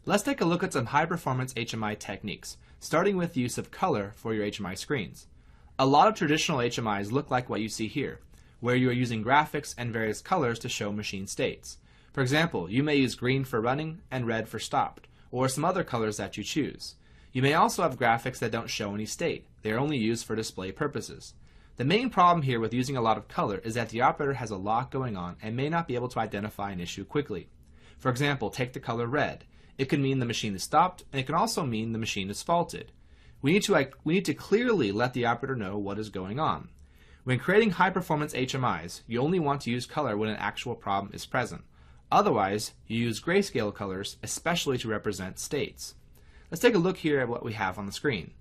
Let's take a look at some high-performance HMI techniques, starting with the use of color for your HMI screens. A lot of traditional HMIs look like what you see here, where you are using graphics and various colors to show machine states. For example, you may use green for running and red for stopped, or some other colors that you choose. You may also have graphics that don't show any state. They are only used for display purposes. The main problem here with using a lot of color is that the operator has a lot going on and may not be able to identify an issue quickly. For example, take the color red. It can mean the machine is stopped, and it can also mean the machine is faulted. We need to clearly let the operator know what is going on. When creating high-performance HMIs, you only want to use color when an actual problem is present. Otherwise, you use grayscale colors, especially to represent states. Let's take a look here at what we have on the screen.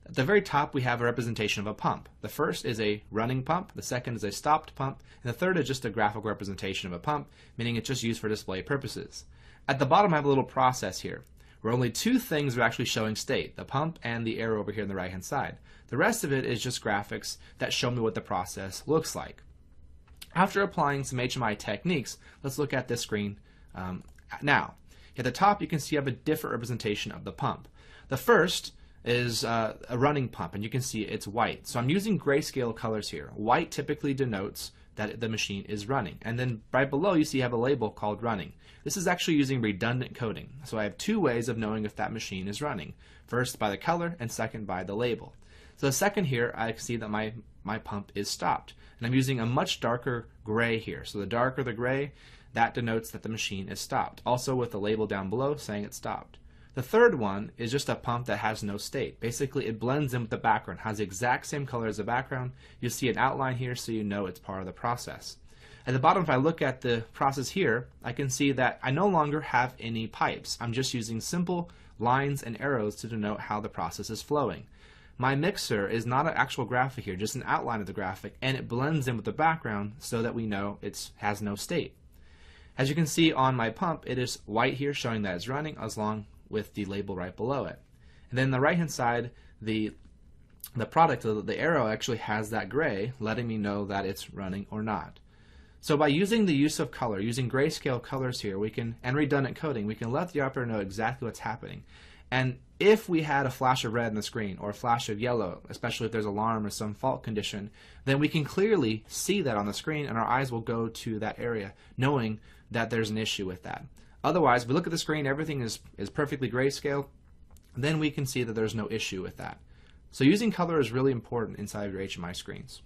At the very top, we have a representation of a pump. The first is a running pump, the second is a stopped pump, and the third is just a graphical representation of a pump, meaning it's just used for display purposes. At the bottom, I have a little process here, where only two things are actually showing state, the pump and the arrow over here on the right-hand side. The rest of it is just graphics that show me what the process looks like. After applying some HMI techniques, let's look at this screen now. At the top, you can see I have a different representation of the pump. The first is a running pump, and you can see it's white. So I'm using grayscale colors here. White typically denotes that the machine is running. And then right below, you see you have a label called running. This is actually using redundant coding. So I have two ways of knowing if that machine is running. First by the color, and second by the label. So the second here, I see that my pump is stopped. And I'm using a much darker gray here. So the darker the gray, that denotes that the machine is stopped. Also with the label down below saying it's stopped. The third one is just a pump that has no state. Basically, it blends in with the background, has the exact same color as the background. You'll see an outline here so you know it's part of the process. At the bottom, if I look at the process here, I can see that I no longer have any pipes. I'm just using simple lines and arrows to denote how the process is flowing. My mixer is not an actual graphic here, just an outline of the graphic, and it blends in with the background so that we know it has no state. As you can see on my pump, it is white here showing that it's running along with the label right below it. And then on the right hand side, the product of the arrow actually has that gray, letting me know that it's running or not. So by using the use of color, using grayscale colors here, and redundant coding, we can let the operator know exactly what's happening. And if we had a flash of red on the screen or a flash of yellow, especially if there's alarm or some fault condition, then we can clearly see that on the screen and our eyes will go to that area knowing that there's an issue with that. Otherwise, if we look at the screen, everything is perfectly grayscale, then we can see that there's no issue with that. So using color is really important inside of your HMI screens.